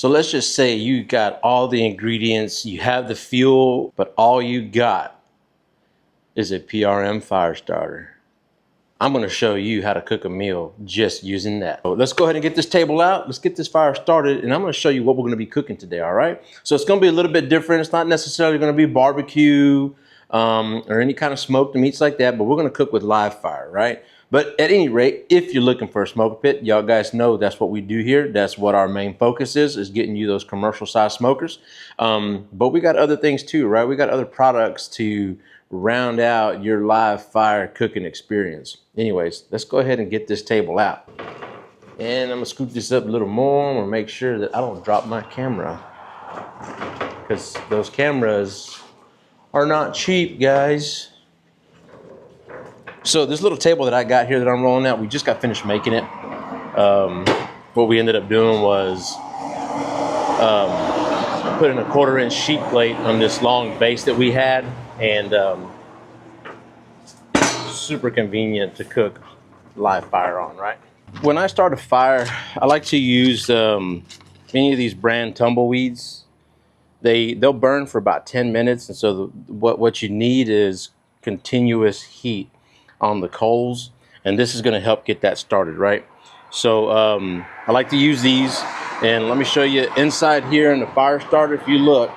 So let's just say you got all the ingredients, you have the fuel, but all you got is a PRM FireStarter. I'm gonna show you how to cook a meal just using that. So let's go ahead and get this table out. Let's get this fire started, and I'm gonna show you what we're gonna be cooking today, all right? So it's gonna be a little bit different. It's not necessarily gonna be barbecue or any kind of smoked meats like that, but we're gonna cook with live fire, right? But at any rate, if you're looking for a smoker pit, y'all guys know that's what we do here. That's what our main focus is getting you those commercial size smokers. But we got other things too, right? We got other products to round out your live fire cooking experience. Anyways, let's go ahead and get this table out. And I'm gonna scoop this up a little more. I'm gonna make sure that I don't drop my camera, because those cameras are not cheap, guys. So this little table that I got here that I'm rolling out, we just got finished making it. What we ended up doing was putting a 1/4-inch sheet plate on this long base that we had, and super convenient to cook live fire on, right? When I start a fire, I like to use any of these brand tumbleweeds. They'll burn for about 10 minutes, and so what you need is continuous heat on the coals, and this is going to help get that started, right? So I like to use these, and let me show you inside here in the fire starter. If you look,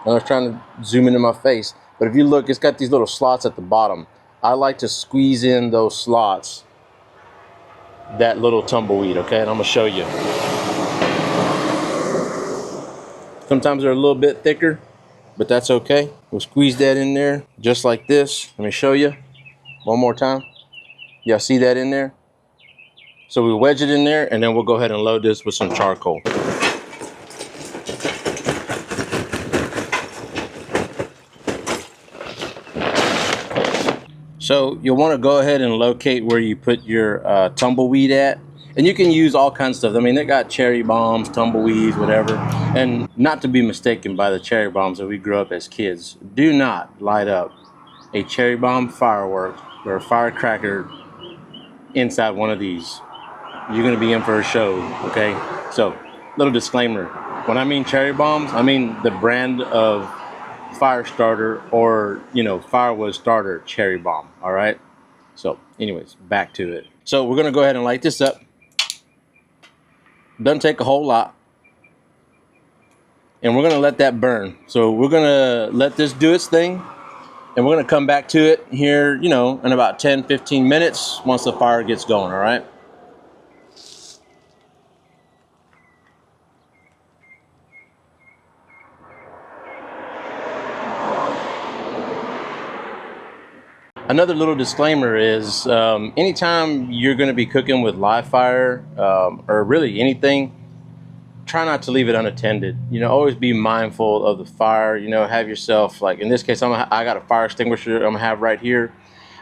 I was trying to zoom into my face, but if you look, it's got these little slots at the bottom. I like to squeeze in those slots that little tumbleweed, okay? And I'm gonna show you. Sometimes they're a little bit thicker, but that's okay. We'll squeeze that in there just like this. Let me show you one more time. Y'all see that in there? So we wedge it in there, and then we'll go ahead and load this with some charcoal. So you'll want to go ahead and locate where you put your tumbleweed at. And you can use all kinds of stuff. I mean, they got cherry bombs, tumbleweeds, whatever. And not to be mistaken by the cherry bombs that we grew up as kids. Do not light up a cherry bomb firework or a firecracker inside one of these. You're going to be in for a show, okay? So, little disclaimer. When I mean cherry bombs, I mean the brand of fire starter, or firewood starter cherry bomb. All right, so anyways, back to it. So we're gonna go ahead and light this up. Doesn't take a whole lot, and we're gonna let that burn. So we're gonna let this do its thing, and we're gonna come back to it here in about 10-15 minutes once the fire gets going. All right. Another little disclaimer is anytime you're going to be cooking with live fire or really anything, try not to leave it unattended. Always be mindful of the fire. Have yourself, like in this case, I got a fire extinguisher I'm gonna have right here,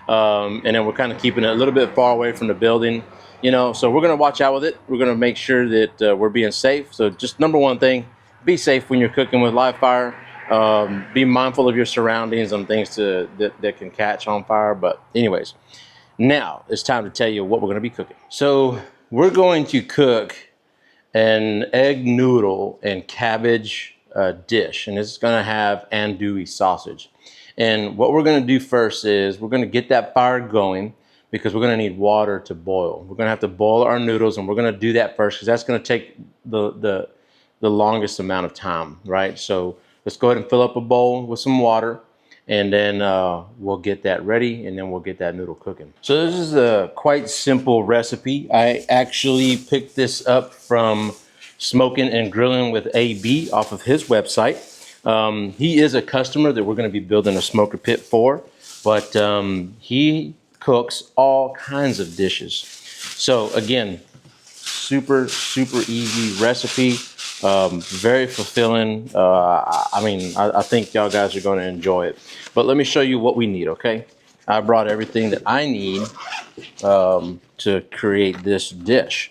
and then we're kind of keeping it a little bit far away from the building. So we're gonna watch out with it. We're gonna make sure that we're being safe. So just number one thing, be safe when you're cooking with live fire. Be mindful of your surroundings and things that can catch on fire. But anyways, now it's time to tell you what we're going to be cooking. So we're going to cook an egg noodle and cabbage dish, and it's going to have andouille sausage. And what we're going to do first is we're going to get that fire going, because we're going to need water to boil. We're going to have to boil our noodles, and we're going to do that first because that's going to take the longest amount of time, right? So let's go ahead and fill up a bowl with some water, and then we'll get that ready, and then we'll get that noodle cooking. So this is a quite simple recipe. I actually picked this up from Smoking and Grilling with AB off of his website. He is a customer that we're going to be building a smoker pit for, but he cooks all kinds of dishes. So again, super easy recipe. Very fulfilling. I think y'all guys are going to enjoy it. But let me show you what we need, okay? I brought everything that I need to create this dish.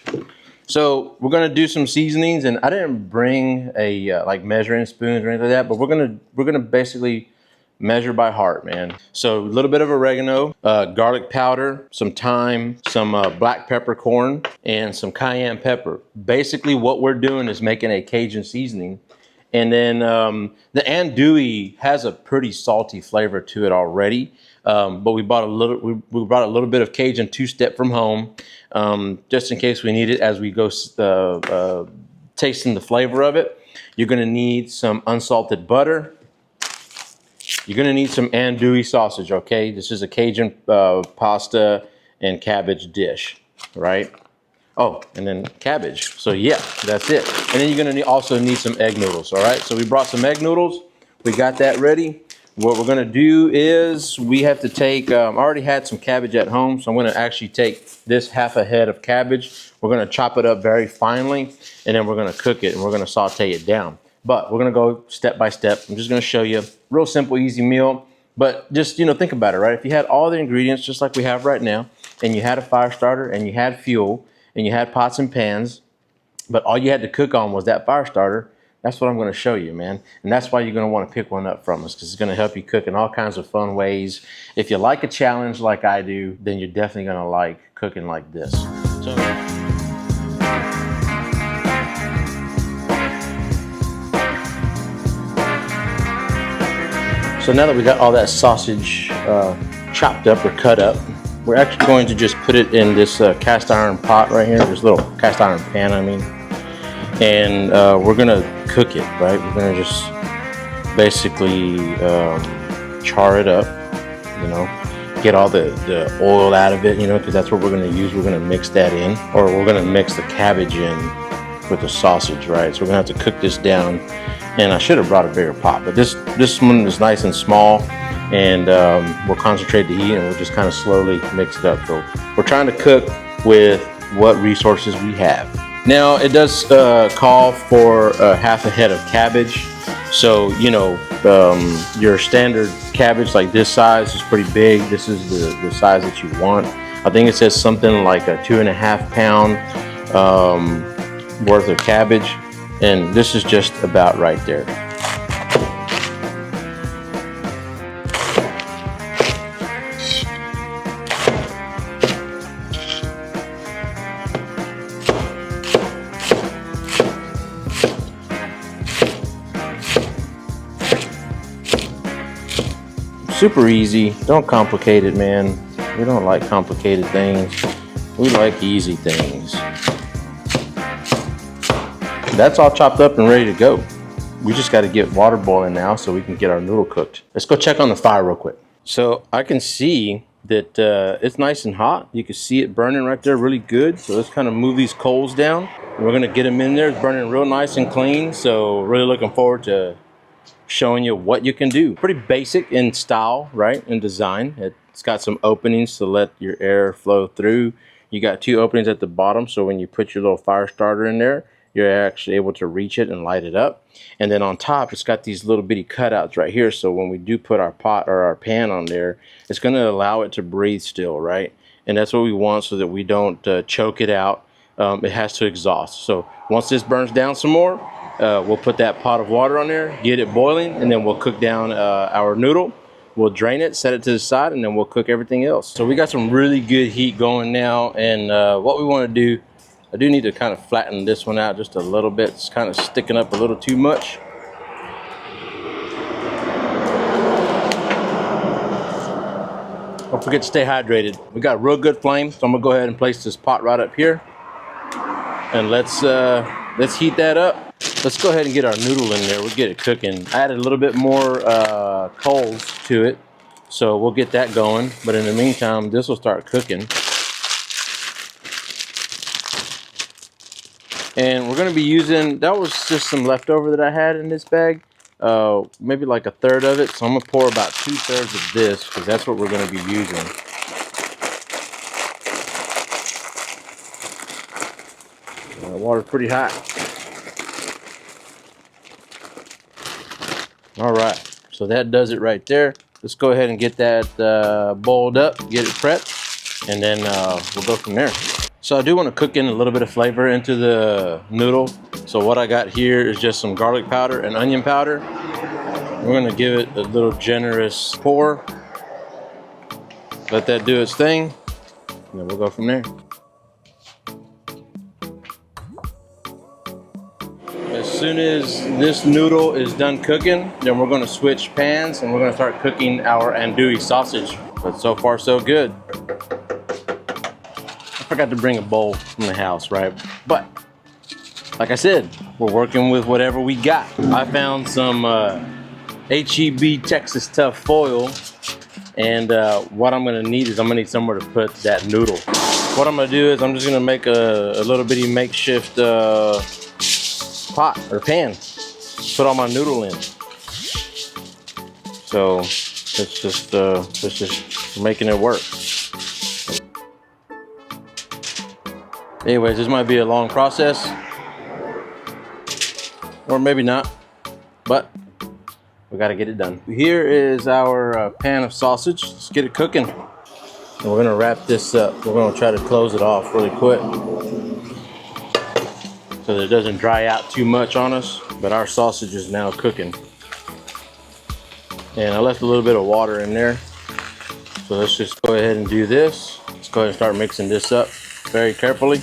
So we're going to do some seasonings, and I didn't bring a like measuring spoons or anything like that, but we're gonna basically measure by heart, man. So a little bit of oregano, garlic powder, some thyme, some black peppercorn, and some cayenne pepper. Basically what we're doing is making a Cajun seasoning. And then the andouille has a pretty salty flavor to it already. But we bought we brought a little bit of Cajun two-step from home, just in case we need it as we go tasting the flavor of it. You're gonna need some unsalted butter. You're gonna need some andouille sausage, okay? This is a Cajun pasta and cabbage dish, right? Oh, and then cabbage. So yeah, that's it. And then you're gonna also need some egg noodles, all right? So we brought some egg noodles. We got that ready. What we're gonna do is we have to take, I already had some cabbage at home, so I'm gonna actually take this half a head of cabbage. We're gonna chop it up very finely, and then we're gonna cook it, and we're gonna saute it down. But we're gonna go step by step. I'm just gonna show you, real simple, easy meal. But just, you know, think about it, right? If you had all the ingredients just like we have right now, and you had a fire starter, and you had fuel, and you had pots and pans, but all you had to cook on was that fire starter, that's what I'm going to show you, man. And that's why you're going to want to pick one up from us, because it's going to help you cook in all kinds of fun ways. If you like a challenge like I do, then you're definitely going to like cooking like this. So now that we got all that sausage chopped up or cut up, we're actually going to just put it in this cast iron pot right here, this little cast iron pan, I mean. And we're gonna cook it, right? We're gonna just basically char it up, you know, get all the oil out of it, you know, because that's what we're gonna use. We're gonna mix that in, or we're gonna mix the cabbage in with the sausage, right? So we're gonna have to cook this down. And I should have brought a bigger pot, but this one is nice and small, and we'll concentrate the heat, and we'll just kind of slowly mix it up. So we're trying to cook with what resources we have. Now, it does call for half a head of cabbage. So, you know, your standard cabbage like this size is pretty big. This is the size that you want. I think it says something like a 2.5 pound worth of cabbage. And this is just about right there. Super easy, don't complicate it, man. We don't like complicated things. We like easy things. That's all chopped up and ready to go. We just got to get water boiling now so we can get our noodle cooked. Let's go check on the fire real quick. So I can see that it's nice and hot. You can see it burning right there really good. So let's kind of move these coals down. We're gonna get them in there. It's burning real nice and clean. So really looking forward to showing you what you can do. Pretty basic in style, right, in design. It's got some openings to let your air flow through. You got 2 openings at the bottom, so when you put your little fire starter in there, you're actually able to reach it and light it up. And then on top, it's got these little bitty cutouts right here, so when we do put our pot or our pan on there, it's going to allow it to breathe still, right? And that's what we want, so that we don't choke it out. It has to exhaust. So once this burns down some more, we'll put that pot of water on there, get it boiling, and then we'll cook down our noodle. We'll drain it, set it to the side, and then we'll cook everything else. So we got some really good heat going now, and what we want to do, I do need to kind of flatten this one out just a little bit. It's kind of sticking up a little too much. Don't forget to stay hydrated. We got a real good flame, so I'm gonna go ahead and place this pot right up here, and let's heat that up. Let's go ahead and get our noodle in there. We'll get it cooking. I added a little bit more coals to it, so we'll get that going. But in the meantime, this will start cooking. And we're going to be using, that was just some leftover that I had in this bag, maybe like 1/3 of it. So I'm going to pour about 2/3 of this, because that's what we're going to be using. The water's pretty hot. All right, so that does it right there. Let's go ahead and get that boiled up, get it prepped, and then we'll go from there. So I do want to cook in a little bit of flavor into the noodle. So what I got here is just some garlic powder and onion powder. We're gonna give it a little generous pour. Let that do its thing, and then we'll go from there. As soon as this noodle is done cooking, then we're gonna switch pans and we're gonna start cooking our andouille sausage. But so far so good. I forgot to bring a bowl from the house, right? But like I said, we're working with whatever we got. I found some HEB Texas Tough foil, and what I'm gonna need is I'm gonna need somewhere to put that noodle. What I'm gonna do is I'm just gonna make a little bitty makeshift pot or pan. Put all my noodle in. So it's just making it work. Anyways, this might be a long process, or maybe not, but we got to get it done. Here is our pan of sausage. Let's get it cooking. And we're gonna wrap this up. We're gonna try to close it off really quick so that it doesn't dry out too much on us. But our sausage is now cooking. And I left a little bit of water in there. So let's just go ahead and do this. Let's go ahead and start mixing this up very carefully.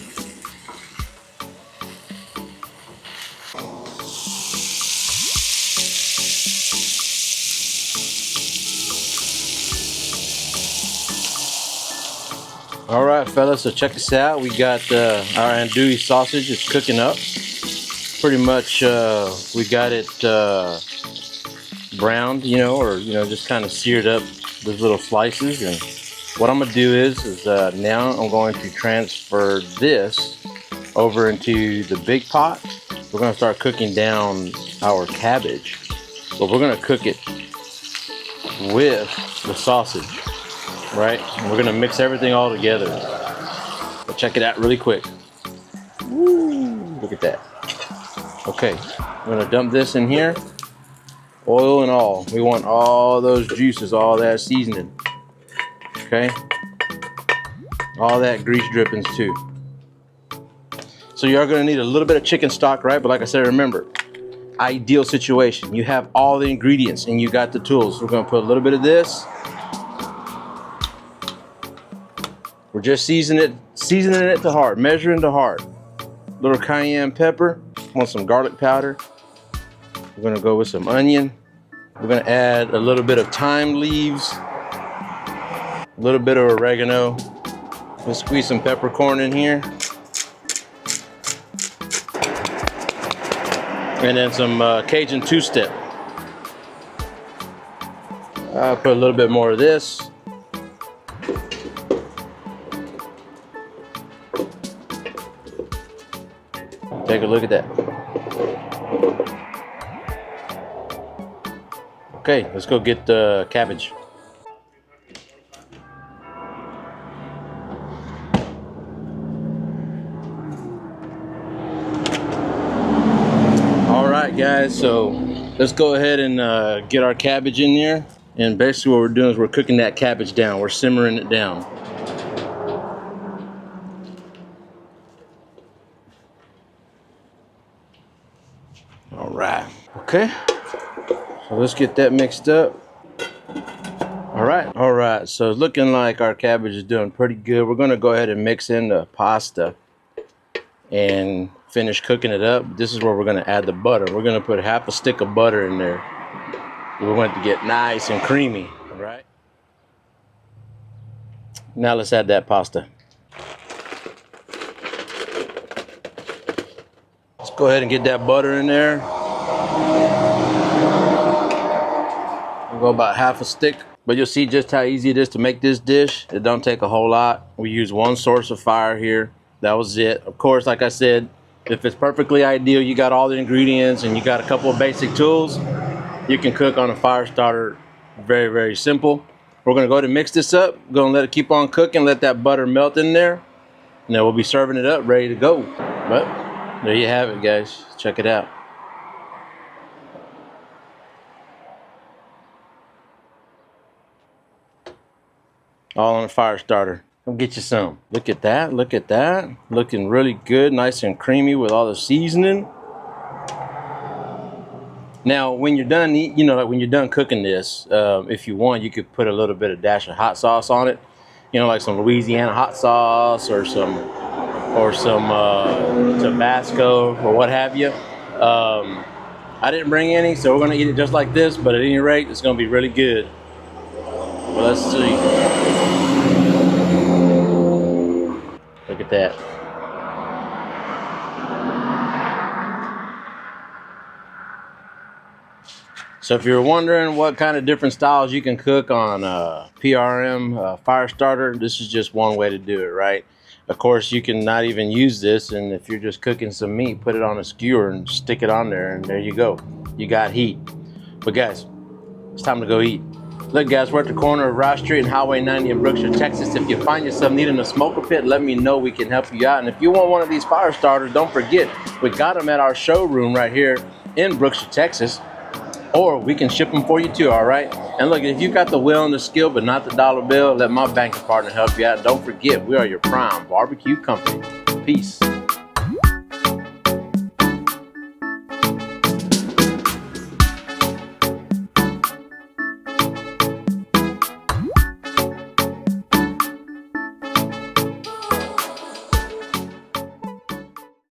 All right, fellas, so check this out. We got our andouille sausage. It's cooking up. Pretty much, we got it browned, you know, or, you know, just kind of seared up those little slices. And what I'm gonna do is now I'm going to transfer this over into the big pot. We're gonna start cooking down our cabbage, but we're gonna cook it with the sausage. Right? And we're gonna mix everything all together. But check it out really quick. Woo, look at that. Okay, I'm gonna dump this in here. Oil and all. We want all those juices, all that seasoning. Okay? All that grease drippings too. So you are gonna need a little bit of chicken stock, right? But like I said, remember, ideal situation. You have all the ingredients and you got the tools. So we're gonna put a little bit of this. We're just seasoning it to heart, measuring to heart. Little cayenne pepper, want some garlic powder. We're gonna go with some onion. We're gonna add a little bit of thyme leaves, a little bit of oregano. We'll squeeze some peppercorn in here. And then some Cajun two-step. I'll put a little bit more of this. Take a look at that. Okay, let's go get the cabbage. All right, guys, so let's go ahead and get our cabbage in there. And basically what we're doing is we're cooking that cabbage down. We're simmering it down. All right, okay, so let's get that mixed up. All right, so it's looking like our cabbage is doing pretty good. We're gonna go ahead and mix in the pasta and finish cooking it up. This is where we're gonna add the butter. We're gonna put half a stick of butter in there. We want it to get nice and creamy, all right? Now let's add that pasta. Let's go ahead and get that butter in there. We'll go about half a stick, but you'll see just how easy it is to make this dish. It don't take a whole lot. We use one source of fire here. That was it. Of course, like I said, if it's perfectly ideal, you got all the ingredients and you got a couple of basic tools, you can cook on a fire starter. Very, very simple. We're gonna go ahead and mix this up. We're gonna let it keep on cooking, let that butter melt in there, and then we'll be serving it up, ready to go. But there you have it, guys. Check it out. All on a fire starter. Come get you some. Look at that, look at that. Looking really good, nice and creamy with all the seasoning. Now, when you're done, you know, like when you're done cooking this, if you want, you could put a little bit of dash of hot sauce on it. You know, like some Louisiana hot sauce or some Tabasco or what have you. I didn't bring any, so we're gonna eat it just like this. But at any rate, it's gonna be really good. Well, let's see. Look at that. So if you're wondering what kind of different styles you can cook on PRM FireStarter, this is just one way to do it, right? Of course, you can not even use this, and if you're just cooking some meat, put it on a skewer and stick it on there, and there you go. You got heat. But guys, it's time to go eat. Look guys, we're at the corner of Ross Street and Highway 90 in Brookshire, Texas. If you find yourself needing a smoker pit, let me know. We can help you out. And if you want one of these fire starters, don't forget, we got them at our showroom right here in Brookshire, Texas. Or we can ship them for you too, all right? And look, if you got the will and the skill, but not the dollar bill, let my banking partner help you out. Don't forget, we are your prime barbecue company. Peace.